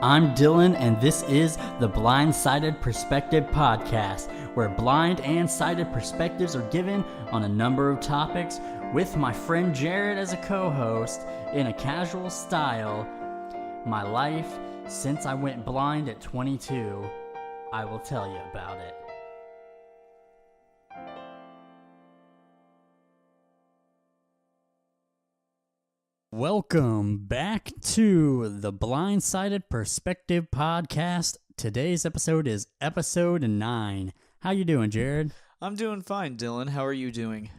I'm Dylan, and this is the BlindSighted Perspective Podcast, where blind and sighted perspectives are given on a number of topics, with my friend Jared as a co-host in a casual style. My life since I went blind at 22, I will tell you about it. Welcome back to the BlindSighted Perspective Podcast. Today's episode is episode 9. How you doing, Jared? I'm doing fine, Dylan. How are you doing?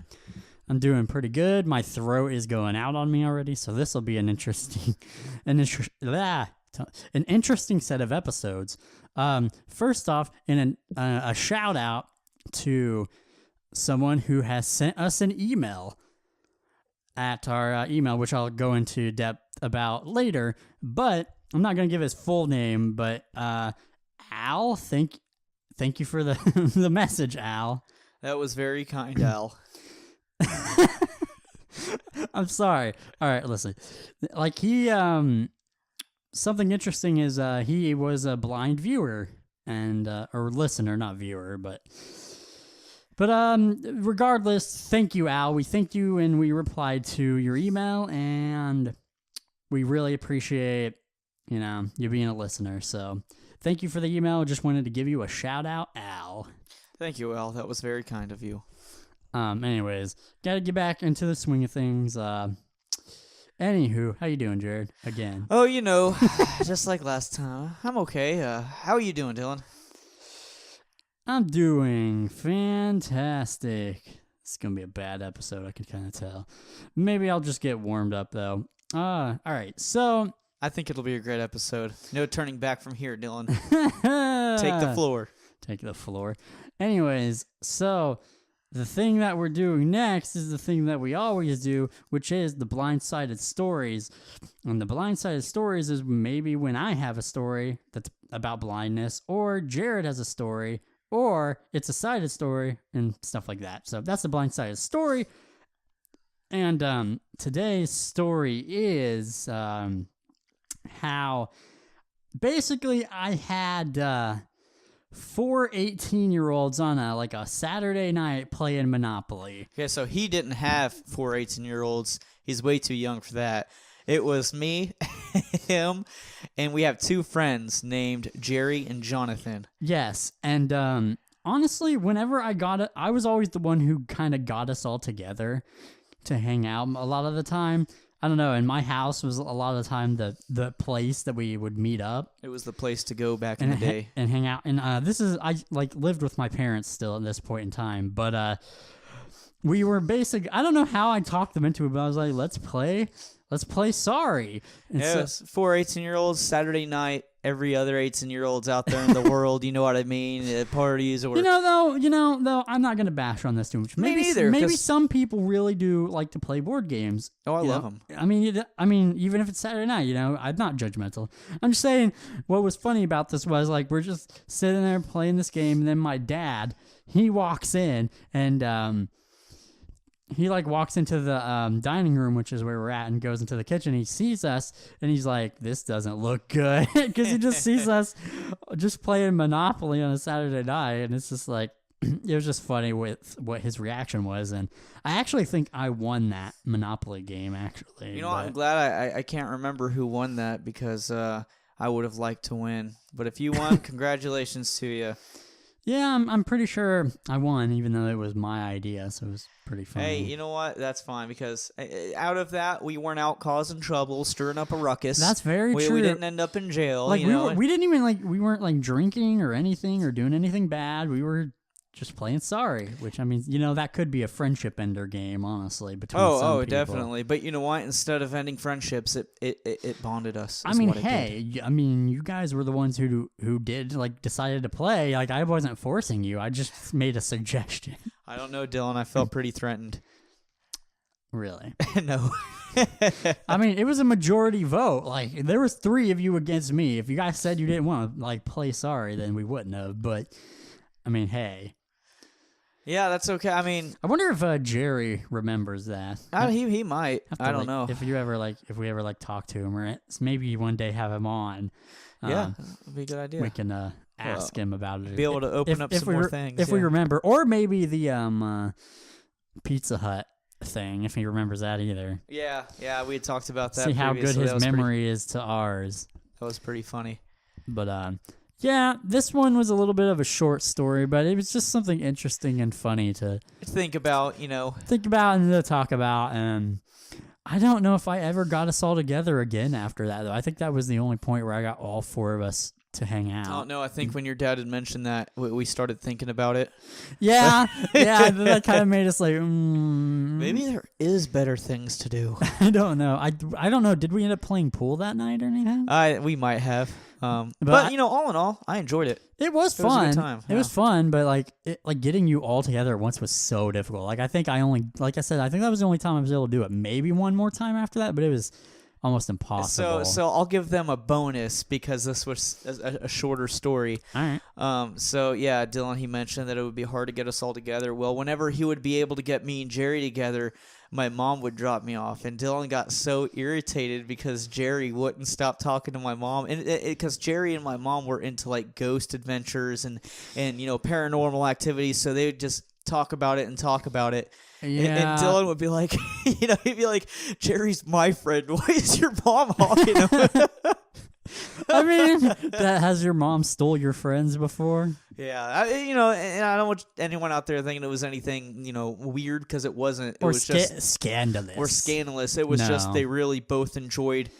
I'm doing pretty good. My throat is going out on me already, so this will be an interesting set of episodes. First off, a shout out to someone who has sent us an email at our email, which I'll go into depth about later, but I'm not going to give his full name, but Al, thank you for the the message, Al. That was very kind, Al. I'm sorry. All right, listen. Like he something interesting is he was a blind viewer and or listener, not viewer, but regardless, thank you, Al. We thanked you and we replied to your email, and we really appreciate, you being a listener. So thank you for the email. Just wanted to give you a shout out, Al. Thank you, Al. That was very kind of you. Anyways, gotta get back into the swing of things. Anywho, how you doing, Jared? Again. Oh, just like last time. I'm okay. How are you doing, Dylan? I'm doing fantastic. It's going to be a bad episode, I can kind of tell. Maybe I'll just get warmed up, though. All right, so I think it'll be a great episode. No turning back from here, Dylan. Take the floor. Take the floor. Anyways, so the thing that we're doing next is the thing that we always do, which is the BlindSighted Stories. And the BlindSighted Stories is maybe when I have a story that's about blindness, or Jared has a story, or it's a sighted story and stuff like that. So that's the BlindSighted Story. And today's story is how basically I had 4 18-year-olds on a Saturday night playing Monopoly. Okay, so he didn't have 4 18-year-olds. He's way too young for that. It was me, him, and we have 2 friends named Jerry and Jonathan. Yes, and honestly, whenever I got it, I was always the one who kind of got us all together to hang out a lot of the time. I don't know, and my house was a lot of the time the place that we would meet up. It was the place to go back in the day. And hang out. And I lived with my parents still at this point in time, but we were I don't know how I talked them into it, but I was like, let's play Sorry. And yes, 4 18-year-olds, Saturday night, every other 18-year-olds out there in the world, you know what I mean, at parties or... though, I'm not going to bash on this too much. Me neither. Maybe some people really do like to play board games. Oh, I love them. I mean, even if it's Saturday night, I'm not judgmental. I'm just saying what was funny about this was, we're just sitting there playing this game, and then my dad, he walks in, and... he walks into the dining room, which is where we're at, and goes into the kitchen. He sees us, and he's like, this doesn't look good, because he just sees us just playing Monopoly on a Saturday night, and it's just it was just funny with what his reaction was, and I actually think I won that Monopoly game, actually. I'm glad I can't remember who won that, because I would have liked to win. But if you won, congratulations to you. Yeah, I'm pretty sure I won, even though it was my idea, so it was pretty funny. Hey, you know what? That's fine, because out of that, we weren't out causing trouble, stirring up a ruckus. That's very true. We didn't end up in jail. We didn't even we weren't drinking or anything or doing anything bad. We were just playing Sorry, which, that could be a friendship ender game, honestly, between some people. Oh, definitely. But you know what? Instead of ending friendships, it bonded us. You guys were the ones who did, decided to play. I wasn't forcing you. I just made a suggestion. I don't know, Dylan. I felt pretty threatened. Really? No. It was a majority vote. There was 3 of you against me. If you guys said you didn't want to, play Sorry, then we wouldn't have. But, hey... Yeah, that's okay. I mean, I wonder if Jerry remembers that. he might. Have to, I don't like, know. if we ever like talk to him, or maybe one day have him on. Yeah, that'd be a good idea. We can ask him about it. Be able to open up some more things. If we remember. Or maybe the Pizza Hut thing, if he remembers that either. Yeah, we had talked about that. See how good his That memory is to ours. That was pretty funny. But yeah, this one was a little bit of a short story, but it was just something interesting and funny to think about, Think about and to talk about. And I don't know if I ever got us all together again after that, though. I think that was the only point where I got all four of us to hang out. Oh, no, I think when your dad had mentioned that, we started thinking about it. Yeah, that kind of made us like, maybe there is better things to do. I don't know. I don't know. Did we end up playing pool that night or anything? We might have. But all in all, I enjoyed it. It was fun. It was a good time. It was fun, but like getting you all together at once was so difficult. Like I think that was the only time I was able to do it. Maybe one more time after that, but it was almost impossible. So I'll give them a bonus because this was a shorter story. All right. So yeah, Dylan, he mentioned that it would be hard to get us all together. Well, whenever he would be able to get me and Jerry together, my mom would drop me off, and Dylan got so irritated because Jerry wouldn't stop talking to my mom, and because Jerry and my mom were into like ghost adventures and paranormal activities, so they would just talk about it. Yeah. And Dylan would be like, he'd be like, Jerry's my friend. Why is your mom hawking him? I mean, has your mom stole your friends before? Yeah, and I don't want anyone out there thinking it was anything, weird, because it wasn't. It was just scandalous. Or scandalous. It was just they really both enjoyed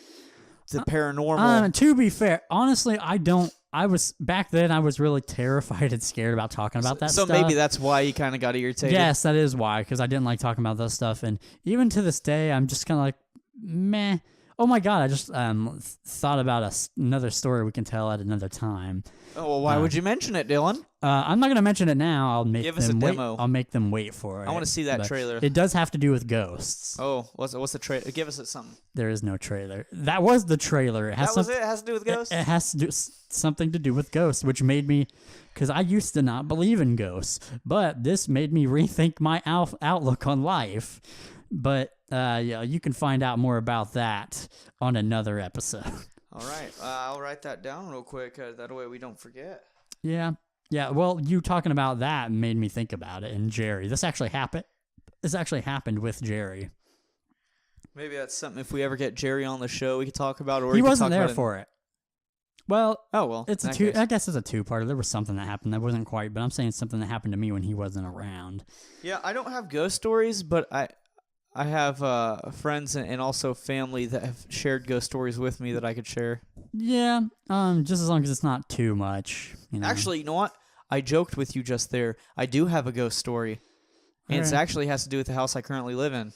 the paranormal. To be fair, honestly, I was back then. I was really terrified and scared about talking about that stuff. So maybe that's why you kind of got irritated. Yes, that is why, because I didn't like talking about that stuff, and even to this day, I'm just kind of like, meh. Oh my god! I just thought about another story we can tell at another time. Oh well, why would you mention it, Dylan? I'm not going to mention it now. I'll make Give them us a wait. demo. I'll make them wait for it. I want to see that trailer. It does have to do with ghosts. Oh, what's the trailer? Give us something. There is no trailer. That was the trailer. It has it? It has to do with ghosts? It has to do something to do with ghosts, which made me, because I used to not believe in ghosts, but this made me rethink my outlook on life. But yeah, you can find out more about that on another episode. All right, I'll write that down real quick. That way we don't forget. Yeah. Well, you talking about that made me think about it. And Jerry, this actually happened. This actually happened with Jerry. Maybe that's something. If we ever get Jerry on the show, we could talk about it. Or he wasn't there for it. Well, it's I guess it's a two-parter. There was something that happened that wasn't quite, but I'm saying something that happened to me when he wasn't around. Yeah, I don't have ghost stories, but I have friends and also family that have shared ghost stories with me that I could share. Yeah, just as long as it's not too much. Actually, you know what? I joked with you just there. I do have a ghost story, and it actually has to do with the house I currently live in.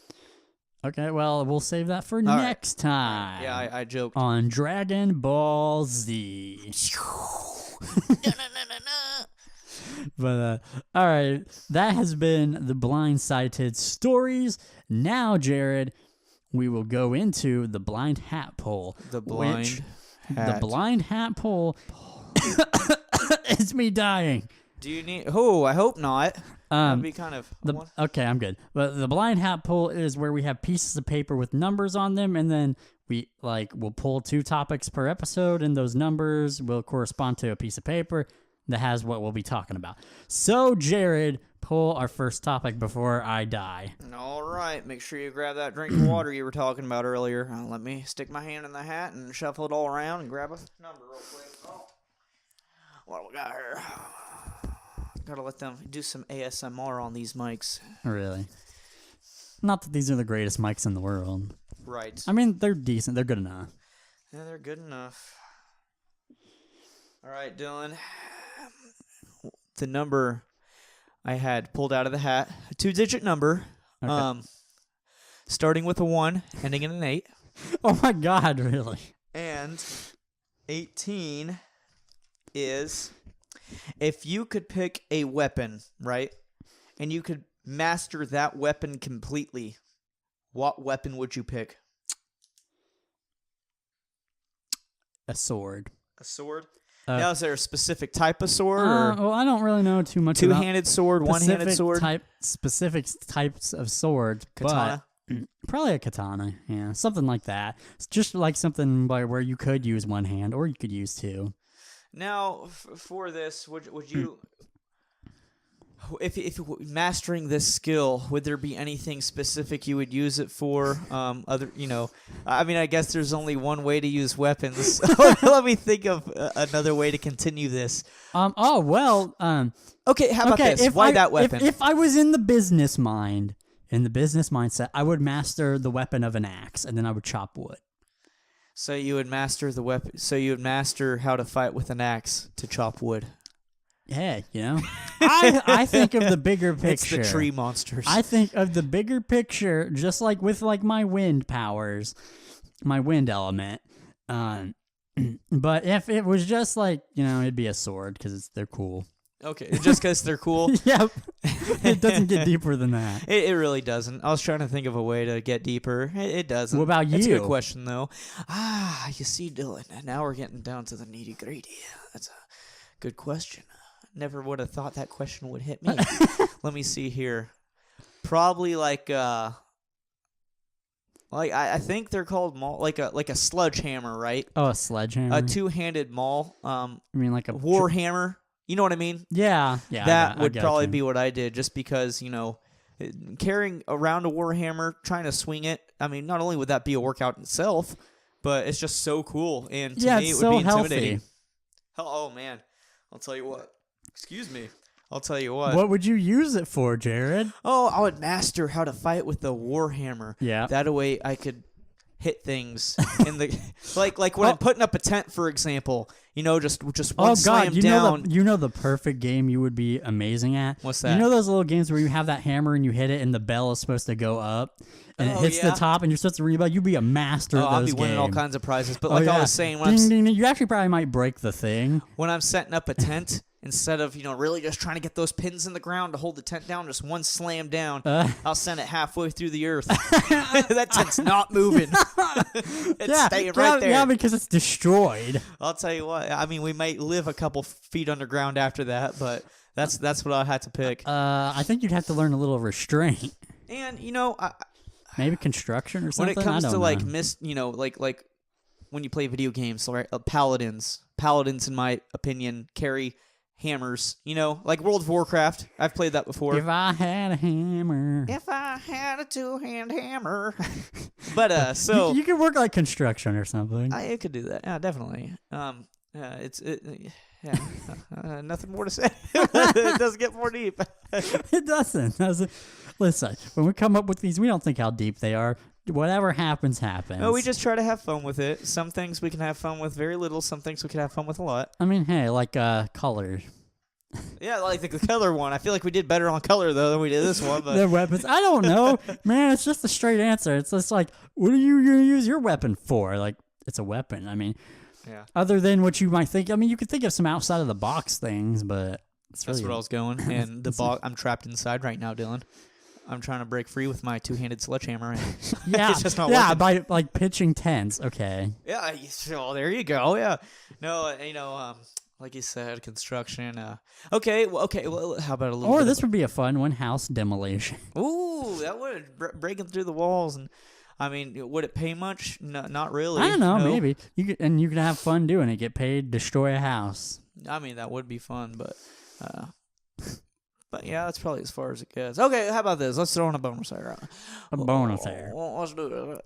Okay, well, we'll save that for next time. Yeah, I joked. On Dragon Ball Z. But, all right, that has been the BlindSighted Stories. Now, Jared, we will go into the blind hat poll. The blind hat poll. It's me dying. Do you need... Oh, I hope not. That'd be kind of... Okay, I'm good. But the blind hat poll is where we have pieces of paper with numbers on them, and then we'll pull 2 topics per episode, and those numbers will correspond to a piece of paper that has what we'll be talking about. So, Jared, pull our first topic before I die. All right. Make sure you grab that drink of water you were talking about earlier. Let me stick my hand in the hat and shuffle it all around and grab a number real quick. Oh. What do we got here? Gotta let them do some ASMR on these mics. Really? Not that these are the greatest mics in the world. Right. I mean, they're decent. They're good enough. Yeah, they're good enough. All right, Dylan. The number I had pulled out of the hat, a 2-digit number, okay. Starting with a 1, ending in an 8. Oh my God, really? And 18 is, if you could pick a weapon, right, and you could master that weapon completely, what weapon would you pick? A sword. A sword? Now, is there a specific type of sword? Well, I don't really know too much about two-handed sword, one-handed sword? Specific types of swords. Katana? But probably a katana, yeah. Something like that. It's just like something where you could use one hand or you could use two. Now, for this, would you... If mastering this skill, would there be anything specific you would use it for? I mean, I guess there's only one way to use weapons. Let me think of another way to continue this. Okay, how about this? Why that weapon? If I was in the business mindset, I would master the weapon of an axe, and then I would chop wood. So you would master the weapon. So you would master how to fight with an axe to chop wood. Yeah, I think of the bigger picture. It's the tree monsters. I think of the bigger picture, just like with my wind powers, my wind element. But if it was just it'd be a sword because they're cool. Okay, just because they're cool? Yep. It doesn't get deeper than that. It really doesn't. I was trying to think of a way to get deeper. It doesn't. What about you? That's a good question, though. You see, Dylan, now we're getting down to the nitty-gritty. That's a good question. Never would have thought that question would hit me. Let me see here. Probably I think they're called maul, like a sledgehammer, right? Oh, a sledgehammer. A two-handed maul. I mean, like a war hammer. You know what I mean? Yeah. That would probably be what I did, just because carrying around a war hammer, trying to swing it. I mean, not only would that be a workout in itself, but it's just so cool, and to me, it would be intimidating. Oh man, I'll tell you what. Excuse me. I'll tell you what. What would you use it for, Jared? Oh, I would master how to fight with the warhammer. Yeah. That way I could hit things in the like when I'm putting up a tent, for example. Just one slam down. You know the perfect game you would be amazing at? What's that? You know those little games where you have that hammer and you hit it and the bell is supposed to go up and it hits the top and you're supposed to rebound? You'd be a master at those I'll be games. winning all kinds of prizes. But I was saying, you actually probably might break the thing. When I'm setting up a tent, instead of really just trying to get those pins in the ground to hold the tent down, just one slam down, I'll send it halfway through the earth. That tent's not moving. It's staying right there. Yeah, because it's destroyed. I'll tell you what. I mean, we might live a couple feet underground after that, but that's what I had to pick. I think you'd have to learn a little restraint. And maybe construction or something. When it comes to know. like when you play video games, right? Paladins, in my opinion, carry hammers, like World of Warcraft. I've played that before. If I had a hammer. If I had a two-hand hammer. But, so... You could work like construction or something. I could do that. Yeah, definitely. Nothing more to say. It doesn't get more deep. It doesn't. Listen, when we come up with these, we don't think how deep they are. Whatever happens, happens. No, we just try to have fun with it. Some things we can have fun with very little. Some things we can have fun with a lot. I mean, hey, like color. Yeah, like the color one. I feel like we did better on color, though, than we did this one. But their weapons. I don't know. Man, it's just a straight answer. It's just like, what are you going to use your weapon for? Like, it's a weapon. I mean, yeah. Other than what you might think. I mean, you could think of some outside of the box things, but... That's where I was going. And the box, I'm trapped inside right now, Dylan. I'm trying to break free with my two-handed sledgehammer. And yeah, it's just not working. By pitching tents. Okay. Yeah, well, there you go. Yeah. No, like you said, construction. Okay. Well, how about a little? Or this would be a fun one: house demolition. Ooh, that would breaking through the walls. And I mean, would it pay much? No, not really. I don't know. No. Maybe you could have fun doing it. Get paid, destroy a house. I mean, that would be fun, but. But yeah, that's probably as far as it gets. Okay, how about this? Let's throw in a bonus here. A bonus here. Let's do it.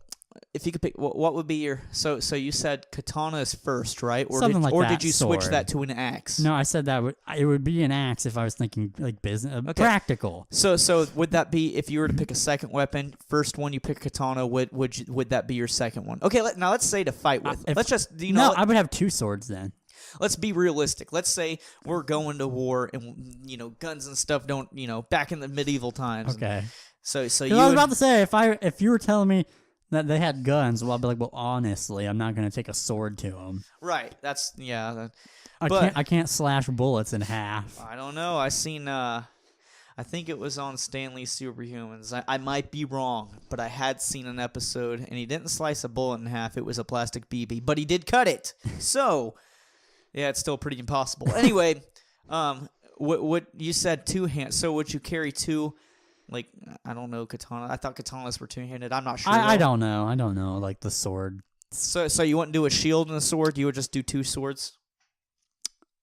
If you could pick, what would be your? So you said katana is first, right? Or Something like that. Or did you switch sword. that to an axe? No, I said that it would be an axe if I was thinking like business, practical. So would that be if you were to pick a second weapon? First one you pick katana. Would that be your second one? Okay, now let's say to fight with. Let's just No, I would have two swords then. Let's be realistic. Let's say we're going to war and, guns and stuff don't, back in the medieval times. Okay. So I was about to say, if you were telling me that they had guns, well, I'd be like, well, honestly, I'm not going to take a sword to them. Right. That's, yeah. I can't slash bullets in half. I don't know. I seen, I think it was on Stanley's Superhumans. I might be wrong, but I had seen an episode, and he didn't slice a bullet in half. It was a plastic BB, but he did cut it. So... Yeah, it's still pretty impossible. Anyway, what you said 2 hands. So would you carry 2? Like, I don't know, katana. I thought katanas were 2-handed. I'm not sure. I don't know. I don't know. Like the sword. So you wouldn't do a shield and a sword? You would just do 2 swords?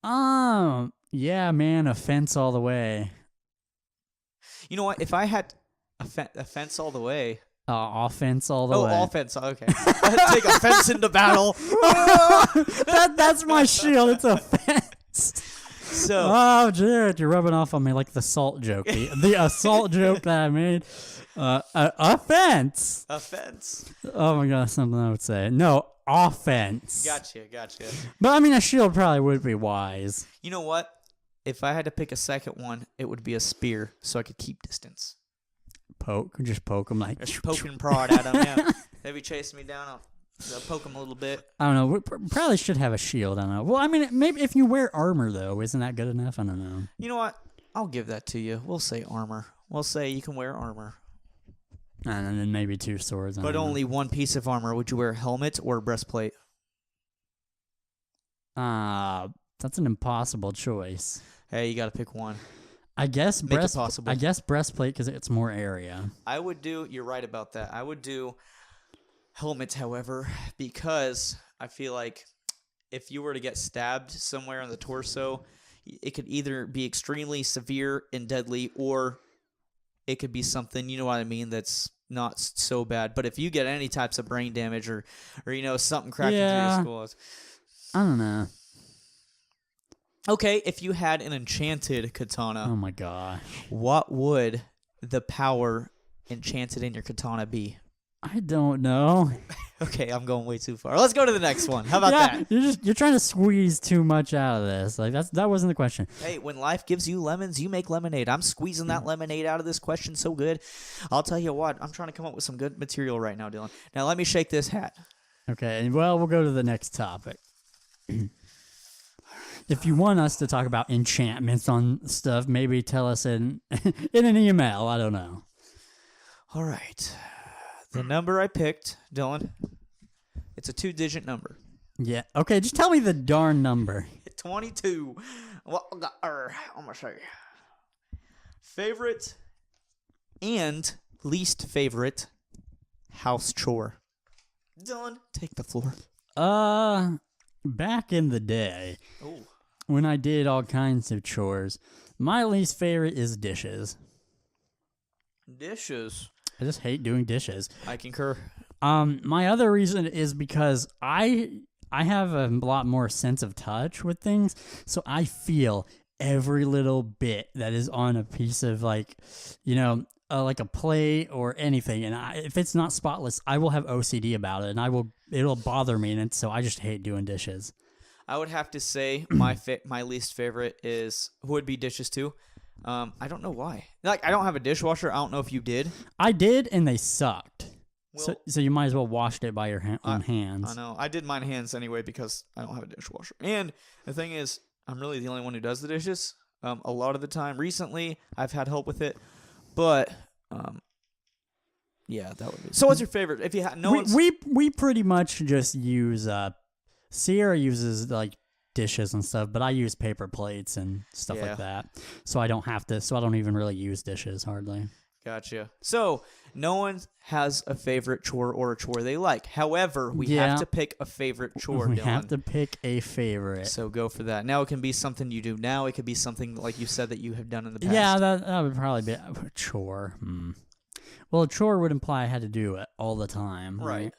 Yeah, man, a fence all the way. You know what? If I had a fence all the way. Offense all the way. Oh, offense. Okay. Take offense into battle. That's my shield. It's a fence. So. Oh, Jared, you're rubbing off on me like the salt joke. The assault joke that I made. Offense. Offense. Oh my God, something I would say. No, offense. Gotcha. But I mean, a shield probably would be wise. You know what? If I had to pick a second one, it would be a spear, so I could keep distance. Just poke them like. Just poking prod at them. Yeah. If he chasing me down, I'll poke him a little bit. I don't know. We probably should have a shield. I don't know. Well, I mean, maybe if you wear armor though, isn't that good enough? I don't know. You know what? I'll give that to you. We'll say armor. We'll say you can wear armor. And then maybe 2 swords. But only one piece of armor. Would you wear a helmet or a breastplate? That's an impossible choice. Hey, you got to pick one. I guess Make it possible. I guess breastplate because it's more area. You're right about that. I would do helmets, however, because I feel like if you were to get stabbed somewhere in the torso, it could either be extremely severe and deadly, or it could be something, you know what I mean, that's not so bad. But if you get any types of brain damage or something cracking through your skull, I don't know. Okay, if you had an enchanted katana, oh my gosh, what would the power enchanted in your katana be? I don't know. Okay, I'm going way too far. Let's go to the next one. How about that? You're trying to squeeze too much out of this. Like that wasn't the question. Hey, when life gives you lemons, you make lemonade. I'm squeezing that lemonade out of this question so good. I'll tell you what, I'm trying to come up with some good material right now, Dylan. Now let me shake this hat. Okay, well, we'll go to the next topic. If you want us to talk about enchantments on stuff, maybe tell us in an email. I don't know. All right. The number I picked, Dylan, it's a 2-digit number. Yeah. Okay, just tell me the darn number. 22. Well, I'm going to show you. Favorite and least favorite house chore. Dylan, take the floor. Back in the day, Ooh. when I did all kinds of chores, my least favorite is dishes. Dishes. I just hate doing dishes. I concur. My other reason is because I have a lot more sense of touch with things, so I feel every little bit that is on a piece of like a plate or anything, and if it's not spotless, I will have OCD about it, and it'll bother me, and so I just hate doing dishes. I would have to say my least favorite would be dishes too. I don't know why. Like, I don't have a dishwasher. I don't know if you did. I did, and they sucked. Well, so you might as well washed it by your own hands. I know. I did mine hands anyway because I don't have a dishwasher. And the thing is, I'm really the only one who does the dishes. A lot of the time. Recently, I've had help with it, but yeah, that would be. So, what's your favorite? If you had we pretty much just use Sierra uses like dishes and stuff, but I use paper plates and stuff like that. So I don't have to. So I don't even really use dishes hardly. Gotcha. So no one has a favorite chore or a chore they like. However, we have to pick a favorite chore. We Dylan. have to pick a favorite. So go for that. Now it can be something you do now. It could be something like you said that you have done in the past. Yeah, that would probably be a chore. Well, a chore would imply I had to do it all the time, right?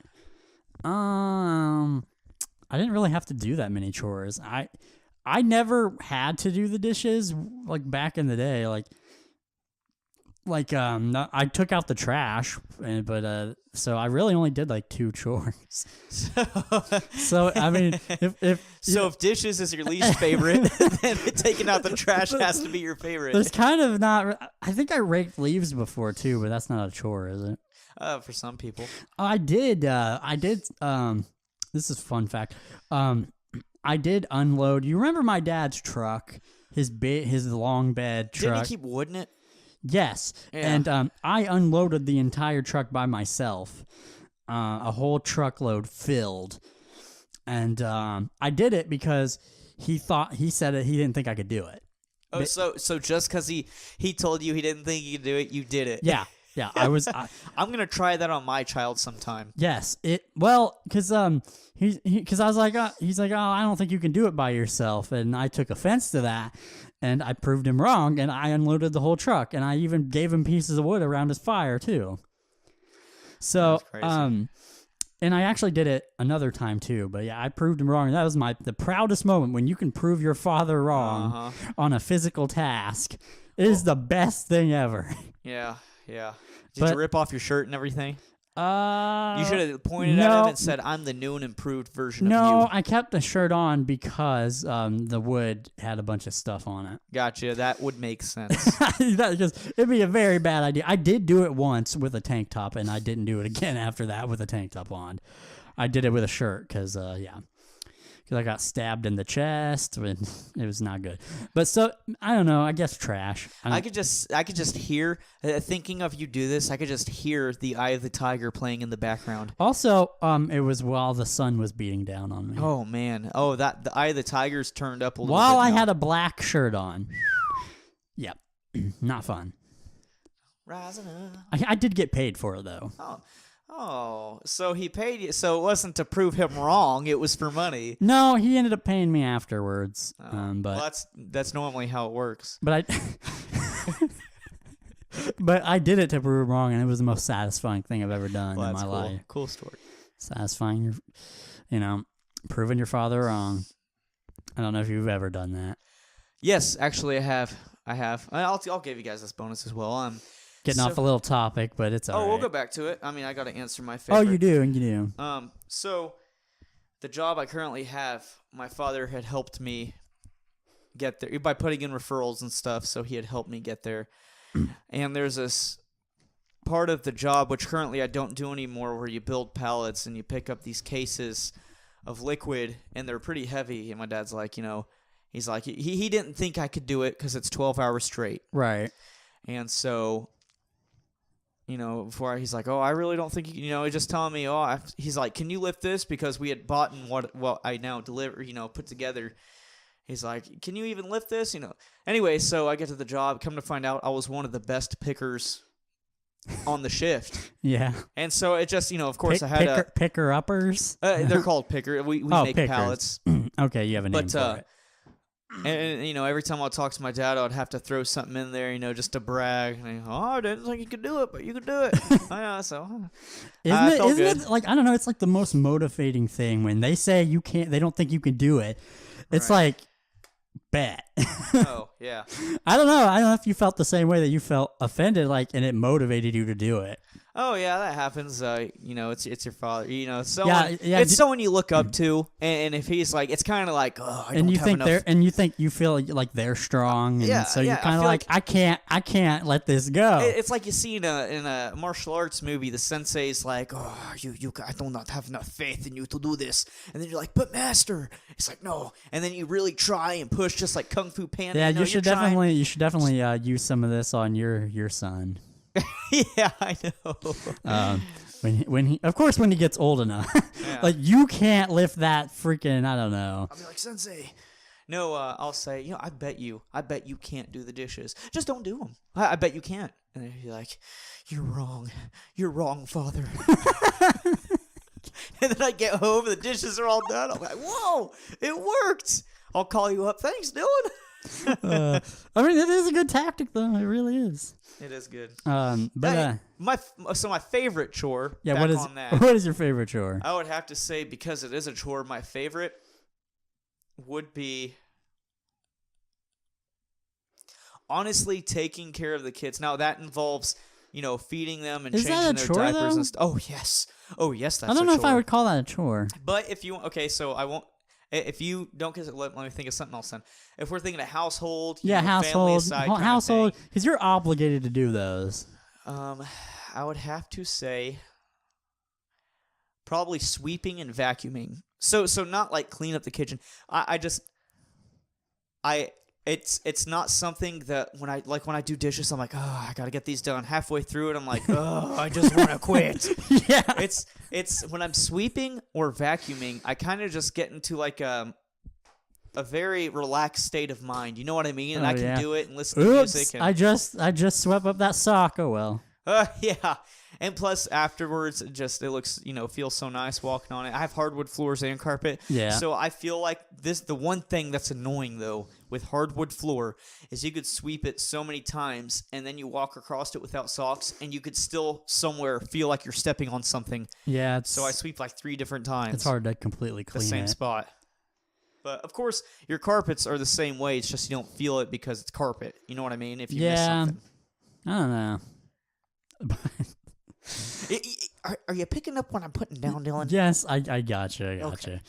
I didn't really have to do that many chores. I never had to do the dishes like back in the day. I took out the trash, but so I really only did like 2 chores. So I mean, if dishes is your least favorite, then taking out the trash has to be your favorite. There's kind of not. I think I raked leaves before too, but that's not a chore, is it? For some people, I did. This is a fun fact. I did unload. You remember my dad's truck, his long bed truck? Didn't he keep wood in it? Yes, and I unloaded the entire truck by myself, a whole truckload filled. And I did it because he said he didn't think I could do it. Oh, so just because he told you he didn't think you could do it, you did it. Yeah. I'm gonna try that on my child sometime. Yes, because because I was like, he's like, oh, I don't think you can do it by yourself, and I took offense to that, and I proved him wrong, and I unloaded the whole truck, and I even gave him pieces of wood around his fire too. So, and I actually did it another time too, but yeah, I proved him wrong. That was the proudest moment when you can prove your father wrong on a physical task. It is the best thing ever. Yeah. Did you rip off your shirt and everything? You should have pointed at him and said, "I'm the new and improved version of you." No, I kept the shirt on because the wood had a bunch of stuff on it. Gotcha. That would make sense. Because it'd be a very bad idea. I did do it once with a tank top, and I didn't do it again after that with a tank top on. I did it with a shirt because I got stabbed in the chest, and it was not good. But so I don't know. I guess trash. I could just hear thinking of you do this. I could just hear the Eye of the Tiger playing in the background. Also, it was while the sun was beating down on me. Oh man. Oh, that the Eye of the Tiger's turned up a little while bit I now. had a black shirt on. Yep, not fun. Rising up. I did get paid for it though. Oh, so he paid you. So it wasn't to prove him wrong. It was for money. No, he ended up paying me afterwards. But well, that's normally how it works. But but I did it to prove him wrong, and it was the most satisfying thing I've ever done in my life. Cool story. Satisfying, proving your father wrong. I don't know if you've ever done that. Yes, actually, I have. I'll give you guys this bonus as well. Getting off a little topic, but it's all right. We'll go back to it. I mean, I got to answer my favorite. Oh, you do. So the job I currently have, my father had helped me get there by putting in referrals and stuff, so he had helped me get there. And there's this part of the job, which currently I don't do anymore, where you build pallets and you pick up these cases of liquid, and they're pretty heavy. And my dad's like, he's like, he didn't think I could do it because it's 12 hours straight. Right. And so... before he's like, oh, I really don't think he's just telling me, he's like, can you lift this? Because we had bought and what I now deliver, put together. He's like, can you even lift this? Anyway, so I get to the job, come to find out I was one of the best pickers on the shift. Yeah. And so it just, of course I had picker-uppers? They're called picker. We make pickers. Pallets. Okay, you have a name for it. And every time I'd talk to my dad, I'd have to throw something in there, just to brag. And I didn't think you could do it, but you could do it. So isn't it like, I don't know, it's like the most motivating thing when they say you can't, they don't think you can do it. It's like, bet. Oh, yeah. I don't know if you felt the same way that you felt offended, and it motivated you to do it. Oh yeah, that happens. It's your father. It's someone you look up to, and if he's like, it's kind of like, oh, I don't have enough. you feel like they're strong, and so you're kind of like, I can't let this go. It's like you see in a martial arts movie, the sensei's like, oh, I do not have enough faith in you to do this, and then you're like, but master, it's like no, and then you really try and push, just like Kung Fu Panda. Yeah, you should definitely use some of this on your son. Yeah, I know. When he gets old enough, like you can't lift that freaking. I don't know. I'll be like, Sensei. No, I'll say, I bet you can't do the dishes. Just don't do them. I bet you can't. And then he'd be like, you're wrong, father. And then I get home and the dishes are all done. I'm like, whoa, it worked. I'll call you up. Thanks, Dylan. I mean, it is a good tactic, though. It really is. It is good. But my favorite chore. Yeah. What is your favorite chore? I would have to say, because it is a chore, my favorite would be honestly taking care of the kids. Now that involves feeding them and changing their diapers and stuff. Oh yes, that's. I don't know if I would call that a chore. But if you so I won't. If you don't, let me think of something else then. If we're thinking of household, family aside, household, because you're obligated to do those. I would have to say probably sweeping and vacuuming. So not like clean up the kitchen. I it's not something that when I do dishes, I'm like, oh, I gotta get these done. Halfway through it, I'm like, oh, I just want to quit. Yeah. It's when I'm sweeping or vacuuming, I kind of just get into like a very relaxed state of mind. You know what I mean? And I can do it and listen to music. And, I just swept up that sock. Oh well. Yeah. And plus, afterwards, it looks, feels so nice walking on it. I have hardwood floors and carpet. Yeah. So I feel like the one thing that's annoying, though, with hardwood floor is you could sweep it so many times, and then you walk across it without socks, and you could still somewhere feel like you're stepping on something. Yeah. So I sweep like 3 different times. It's hard to completely clean the same it. spot. But, of course, your carpets are the same way. It's just you don't feel it because it's carpet. You know what I mean? If you miss something. I don't know. Are you picking up what I'm putting down, Dylan? Yes, I gotcha. Okay.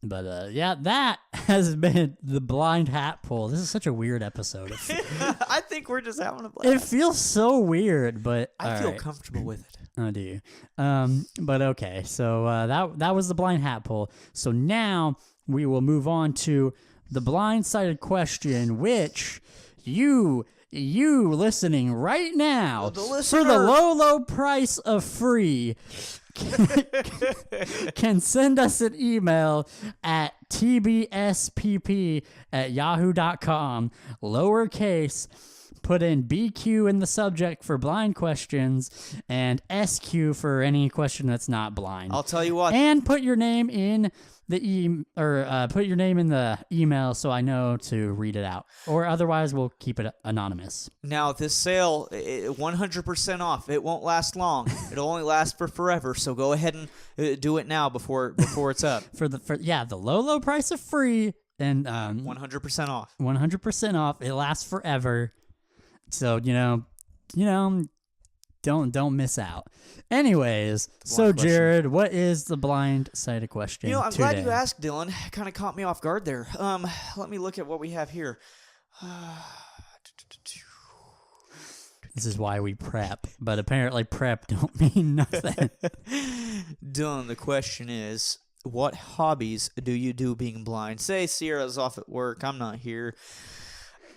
But that has been the blind hat pull. This is such a weird episode. I think we're just having a blast. It feels so weird, but I feel comfortable with it. Oh, do you? But okay. So that was the blind hat pull. So now we will move on to the blindsided question, which you listening right now for the low price of free can send us an email at tbspp@yahoo.com, lowercase, put in BQ in the subject for blind questions and SQ for any question that's not blind. I'll tell you what. And put your name in the put your name in the email so I know to read it out, or otherwise we'll keep it anonymous. Now this sale, 100% off. It won't last long. It'll only last for forever. So go ahead and do it now before it's up. for the low price of free and 100% off. 100% off. It lasts forever. So don't miss out. Anyways, so Jared, what is the blind-sided question? I'm glad you asked, Dylan. Kind of caught me off guard there. Let me look at what we have here. This is why we prep, but apparently prep don't mean nothing. Dylan, the question is, what hobbies do you do being blind? Say Sierra's off at work, I'm not here.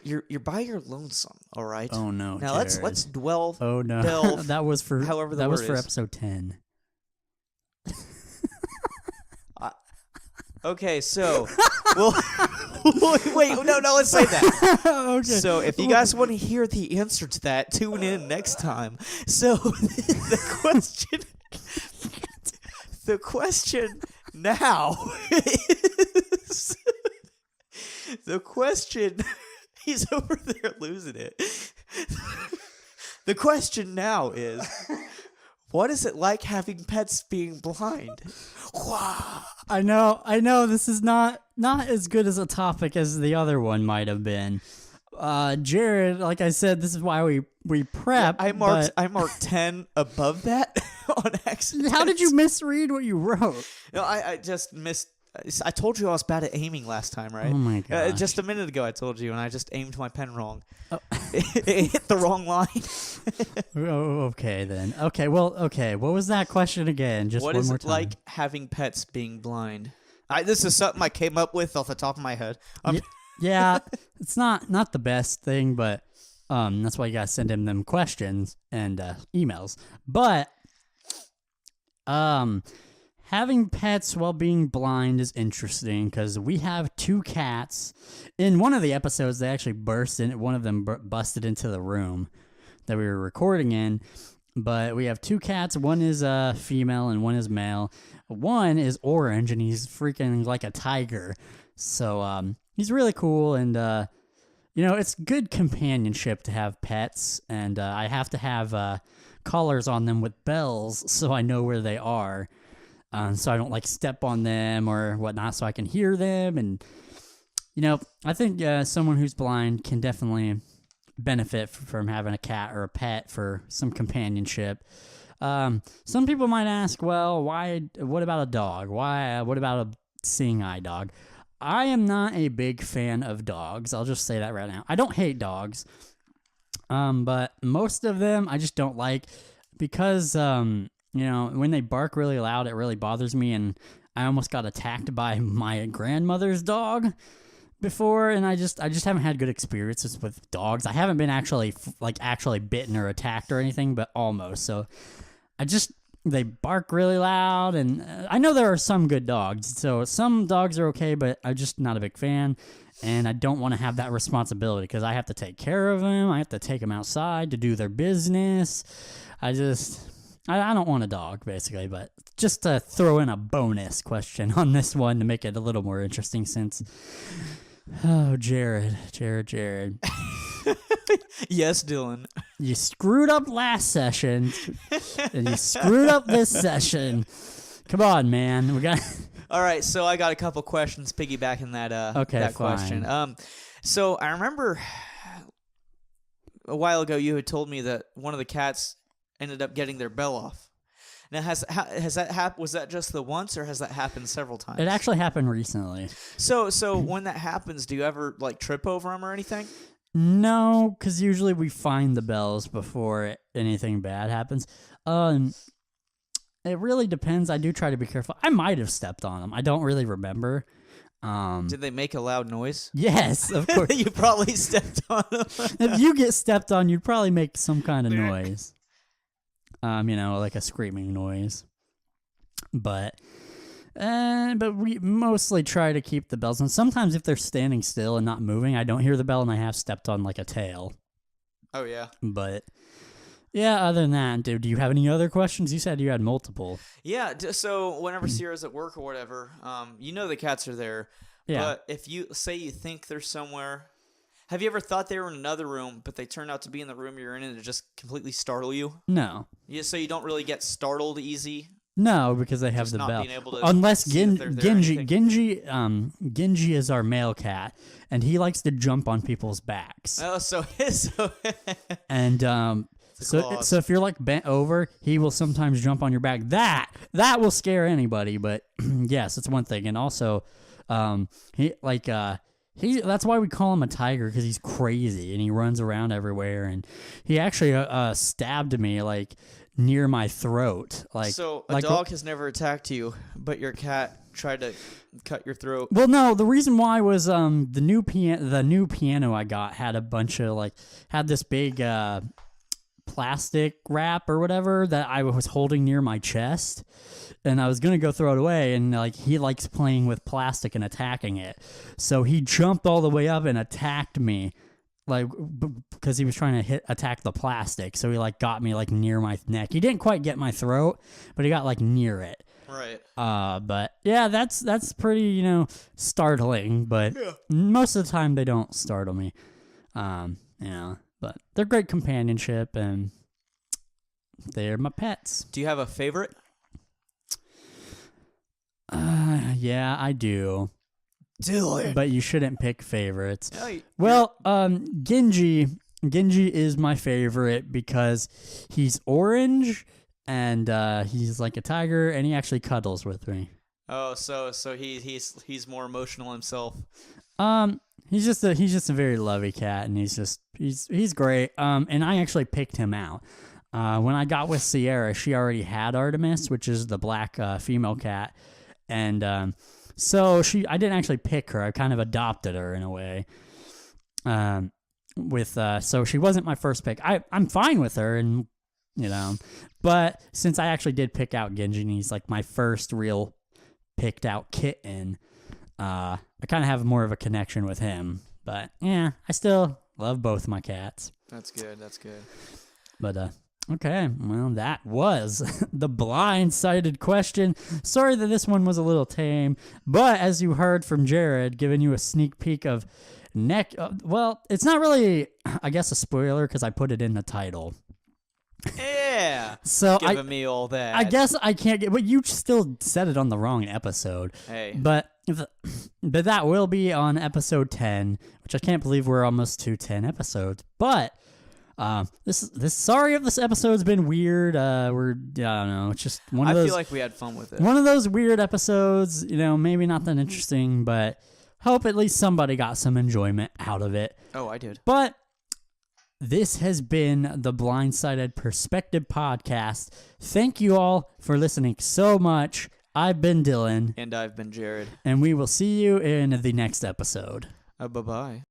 You're by your lonesome, all right? Oh no! Now Jared. let's dwell. Oh no! Delve, that was for is. episode 10. Okay, so wait, no, let's say that. Okay. So if you guys want to hear the answer to that, tune in next time. So the question now is the question. He's over there losing it. The question now is, what is it like having pets being blind? I know this is not as good as a topic as the other one might have been. Jared, like I said, this is why we prep. Yeah, I marked 10 above that on accident. How did you misread what you wrote? No, I just missed. I told you I was bad at aiming last time, right? Oh my god! Just a minute ago I told you, and I just aimed my pen wrong. Oh. It hit the wrong line. Oh, okay then. Okay, well, okay. What was that question again? Just what one is more it time. like having pets being blind? This is something I came up with off the top of my head. Yeah, it's not the best thing, but that's why you gotta send him them questions and emails. But having pets while being blind is interesting because we have 2 cats. In one of the episodes, they actually burst in. One of them busted into the room that we were recording in. But we have 2 cats. One is female and one is male. One is orange, and he's freaking like a tiger. So he's really cool, and it's good companionship to have pets. And I have to have collars on them with bells so I know where they are. So I don't step on them or whatnot, so I can hear them. And I think someone who's blind can definitely benefit from having a cat or a pet for some companionship. Some people might ask, well, why? What about a dog? Why? What about a seeing eye dog? I am not a big fan of dogs. I'll just say that right now. I don't hate dogs, but most of them I just don't like because when they bark really loud, it really bothers me, and I almost got attacked by my grandmother's dog. before, and I just haven't had good experiences with dogs. I haven't been actually bitten or attacked or anything, but almost. So they bark really loud, and I know there are some good dogs. So some dogs are okay, but I'm just not a big fan, and I don't want to have that responsibility because I have to take care of them. I have to take them outside to do their business. I don't want a dog, basically, but just to throw in a bonus question on this one to make it a little more interesting since... Oh, Jared. Yes, Dylan. You screwed up last session, and you screwed up this session. Come on, man. We got... All right, so I got a couple questions piggybacking that question. So I remember a while ago you had told me that one of the cats ended up getting their bell off. Now, has that happened? Was that just the once, or has that happened several times? It actually happened recently. So when that happens, do you ever like trip over them or anything? No, because usually we find the bells before anything bad happens. It really depends. I do try to be careful. I might have stepped on them. I don't really remember. Did they make a loud noise? Yes, of course. You probably stepped on them. If you get stepped on, you'd probably make some kind of noise. Like a screaming noise. But we mostly try to keep the bells. And sometimes if they're standing still and not moving, I don't hear the bell and I have stepped on like a tail. Oh, yeah. But yeah, other than that, dude, do you have any other questions? You said you had multiple. Yeah, so whenever Sierra's at work or whatever, the cats are there. Yeah. But if you think they're somewhere... Have you ever thought they were in another room, but they turn out to be in the room you're in and it just completely startle you? No. Yeah, so you don't really get startled easy? No, because they have just the not bell. Being able to Unless Genji is our male cat, and he likes to jump on people's backs. Oh, so and so if you're like bent over, he will sometimes jump on your back. That will scare anybody. But yes, it's one thing. And also, that's why we call him a tiger, because he's crazy and he runs around everywhere. And he actually stabbed me like near my throat. So a dog has never attacked you, but your cat tried to cut your throat. Well, no. The reason why was the new piano I got had a bunch of had this big plastic wrap or whatever that I was holding near my chest. And I was going to go throw it away, and he likes playing with plastic and attacking it. So he jumped all the way up and attacked me, because he was trying to attack the plastic. So he got me near my neck. He didn't quite get my throat, but he got near it. Right. But yeah, that's pretty, startling, but most of the time they don't startle me. But they're great companionship and they're my pets. Do you have a favorite? Yeah, I do. Dylan. But you shouldn't pick favorites. Genji is my favorite because he's orange and he's like a tiger and he actually cuddles with me. Oh, so he's more emotional himself. He's just a very lovey cat, and he's great. And I actually picked him out. When I got with Sierra, she already had Artemis, which is the black female cat. And so I didn't actually pick her. I kind of adopted her in a way. So she wasn't my first pick. I'm fine with her, and but since I actually did pick out Genji, and he's my first real picked out kitten, I kind of have more of a connection with him. But yeah, I still love both my cats. That's good. But okay, well, that was the blindsided question. Sorry that this one was a little tame, but as you heard from Jared, giving you a sneak peek of well, it's not really, I guess, a spoiler because I put it in the title. Yeah. So giving me all that. I guess I can't get, but you still said it on the wrong episode. Hey. But that will be on episode 10, which I can't believe we're almost to 10 episodes. But sorry if this episode's been weird. I don't know. It's just one of those. I feel like we had fun with it. One of those weird episodes. Maybe not that interesting, but hope at least somebody got some enjoyment out of it. Oh, I did. But this has been the BlindSighted Perspective Podcast. Thank you all for listening so much. I've been Dylan. And I've been Jared. And we will see you in the next episode. Bye-bye.